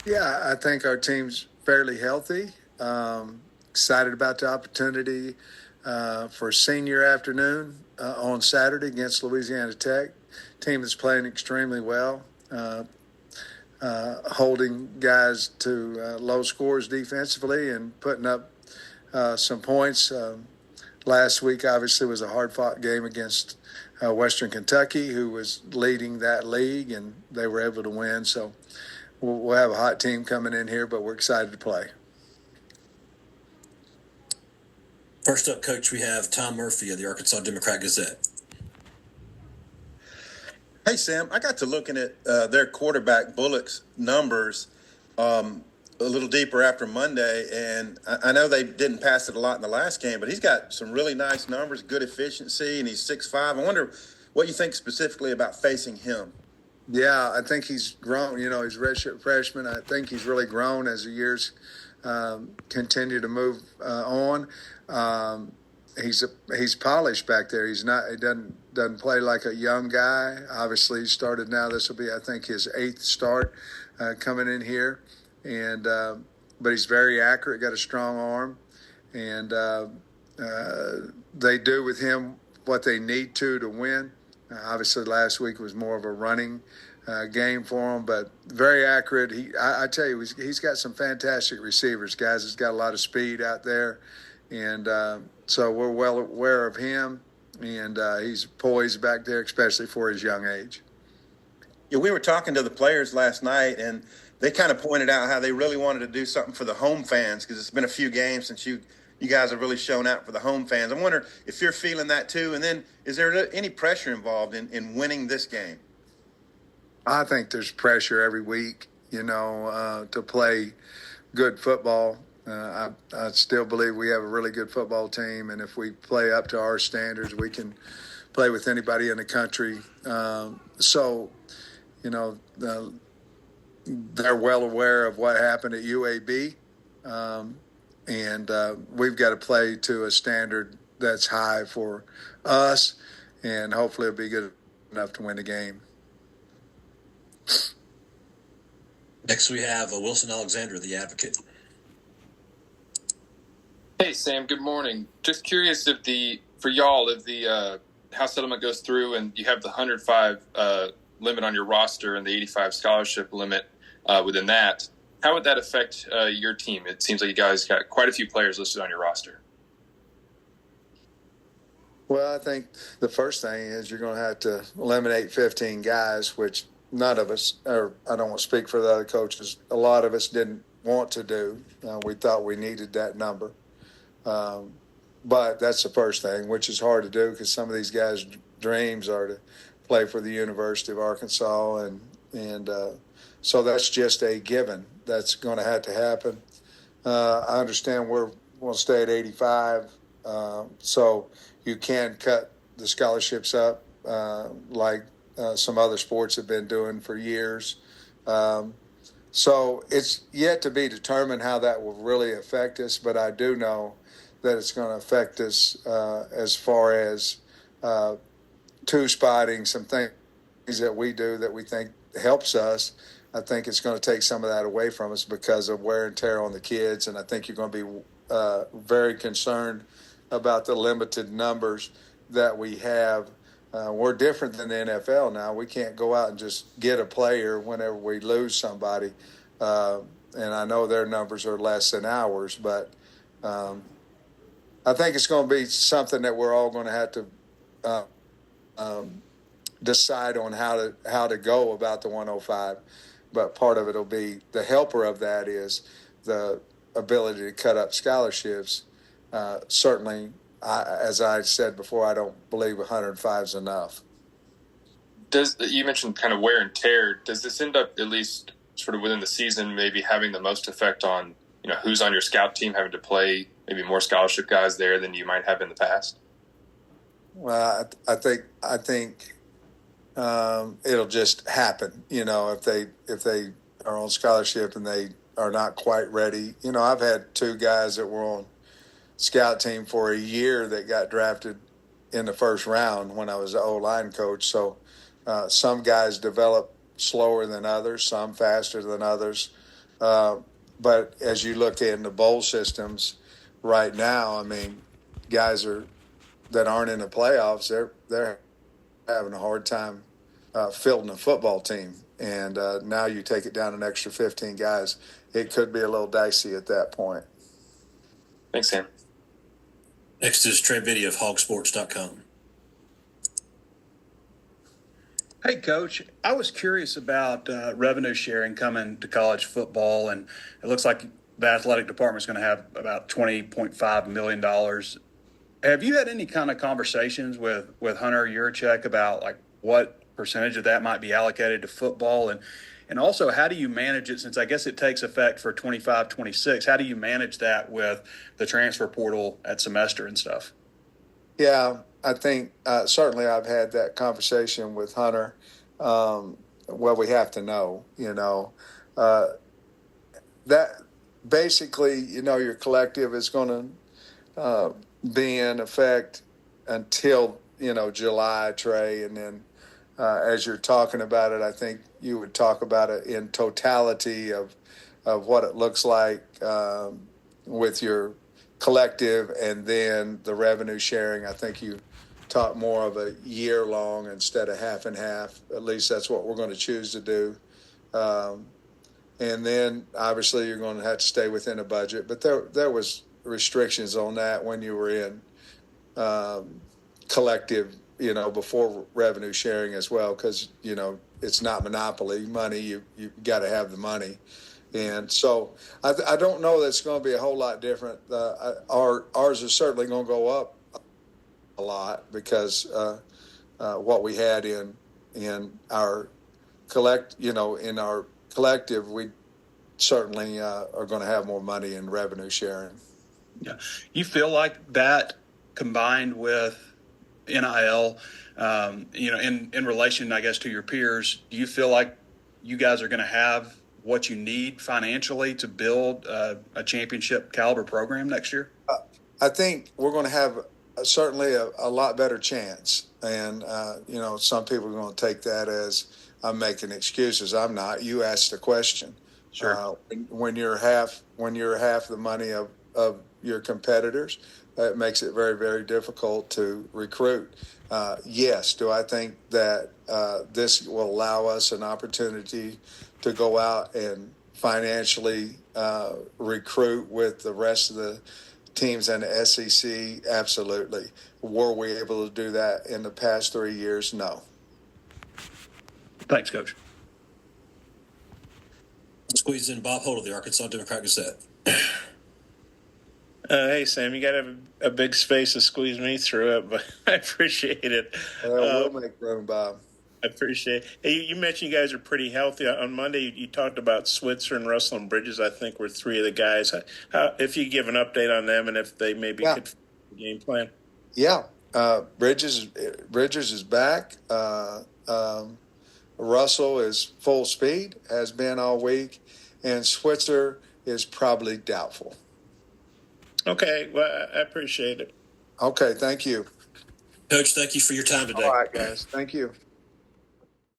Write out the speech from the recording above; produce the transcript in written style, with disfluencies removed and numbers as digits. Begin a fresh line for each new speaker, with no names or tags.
Yeah, I think our team's fairly healthy. Excited about the opportunity for senior afternoon on Saturday against Louisiana Tech. Team that's playing extremely well, holding guys to low scores defensively and putting up some points. Last week, obviously, was a hard-fought game against Western Kentucky, who was leading that league, and they were able to win. So we'll have a hot team coming in here, but we're excited to play.
First up, Coach, we have Tom Murphy of the Arkansas Democrat-Gazette.
Hey, Sam, I got to looking at their quarterback, Bullock's numbers a little deeper after Monday, and I know they didn't pass it a lot in the last game, but he's got some really nice numbers, good efficiency, and he's 6'5". I wonder what you think specifically about facing him.
Yeah, I think he's grown. You know, he's a redshirt freshman. I think he's really grown as the years continue to move on. He's polished back there. He doesn't play like a young guy. Obviously, he started now. This will be, I think, his 8th start coming in here, and but he's very accurate. Got a strong arm, and they do with him what they need to win. Obviously, last week was more of a running game for him, but very accurate. I tell you, he's got some fantastic receivers, guys. He's got a lot of speed out there, and so we're well aware of him, and he's poised back there, especially for his young age.
Yeah, we were talking to the players last night, and they kind of pointed out how they really wanted to do something for the home fans because it's been a few games since you guys have really shown out for the home fans. I wonder if you're feeling that too, and then is there any pressure involved in winning this game?
I think there's pressure every week, to play good football. I still believe we have a really good football team, and if we play up to our standards, we can play with anybody in the country. They're well aware of what happened at UAB, and we've got to play to a standard that's high for us, and hopefully it'll be good enough to win the game.
Next, we have Wilson Alexander, the Advocate.
Hey, Sam. Good morning. Just curious if the House settlement goes through and you have the 105 limit on your roster and the 85 scholarship limit within that, how would that affect your team? It seems like you guys got quite a few players listed on your roster.
Well, I think the first thing is you're going to have to eliminate 15 guys, which none of us, or I don't want to speak for the other coaches, a lot of us didn't want to do. We thought we needed that number. But that's the first thing, which is hard to do because some of these guys' dreams are to play for the University of Arkansas, and so that's just a given. That's going to have to happen. I understand we're going to stay at 85, so you can cut the scholarships up like some other sports have been doing for years. So it's yet to be determined how that will really affect us, but I do know that it's going to affect us as far as two-spotting, some things that we do that we think helps us. I think it's going to take some of that away from us because of wear and tear on the kids, and I think you're going to be very concerned about the limited numbers that we have. We're different than the NFL now. We can't go out and just get a player whenever we lose somebody, and I know their numbers are less than ours, but I think it's going to be something that we're all going to have to decide on how to go about the 105. But part of it will be the helper of that is the ability to cut up scholarships. Certainly, as I said before, I don't believe 105 is enough.
You mentioned kind of wear and tear. Does this end up, at least sort of within the season, maybe having the most effect on who's on your scout team, having to play maybe more scholarship guys there than you might have in the past?
Well, I think it'll just happen. If they are on scholarship and they are not quite ready. I've had 2 guys that were on scout team for a year that got drafted in the first round when I was the O-line coach. So some guys develop slower than others, some faster than others. But as you look in the bowl systems right now, I mean, guys that aren't in the playoffs, they're having a hard time fielding a football team. And now you take it down an extra 15 guys. It could be a little dicey at that point.
Thanks, Sam.
Next is Trey Biddy of hogsports.com.
Hey, Coach. I was curious about revenue sharing coming to college football, and it looks like the athletic department is going to have about $20.5 million. Have you had any kind of conversations with Hunter Yurachek about like what percentage of that might be allocated to football? And also, how do you manage it, since I guess it takes effect for 25, 26? How do you manage that with the transfer portal at semester and stuff?
Yeah, I think certainly I've had that conversation with Hunter. Well, we have to know, that basically, your collective is going to be in effect until, July, Trey. And then as you're talking about it, I think you would talk about it in totality of what it looks like with your collective, and then the revenue sharing. I think you talk more of a year long instead of half and half. At least that's what we're going to choose to do. And then obviously you're going to have to stay within a budget, but there was restrictions on that when you were in collective, before revenue sharing as well, because it's not monopoly money. You got to have the money. And so I don't know that it's going to be a whole lot different. Ours is certainly going to go up a lot because what we had in our in our collective, we certainly are going to have more money in revenue sharing.
Yeah. You feel like that combined with NIL, in relation, I guess, to your peers, do you feel like you guys are going to have what you need financially to build a championship caliber program next year?
I think we're going to have certainly a lot better chance. And, some people are going to take that as I'm making excuses. I'm not. You asked the question.
Sure.
When you're half the money of your competitors, it makes it very, very difficult to recruit. Yes. Do I think that this will allow us an opportunity to go out and financially recruit with the rest of the teams in the SEC? Absolutely. Were we able to do that in the past 3 years? No.
Thanks, Coach.
Squeeze in Bob Holt of the Arkansas Democrat-Gazette.
Hey, Sam, you got to have a big space to squeeze me through it, but I appreciate it.
We'll make room, Bob.
I appreciate it. Hey, you mentioned you guys are pretty healthy. On Monday, you talked about Switzer and Russell and Bridges, I think, were three of the guys. If you give an update on them and if they maybe could fit the game plan.
Yeah. Bridges is back. Russell is full speed, has been all week, and Switzer is probably doubtful.
Okay, well, I appreciate it.
Okay, thank you.
Coach, thank you for your time today.
All right, guys. Thank you.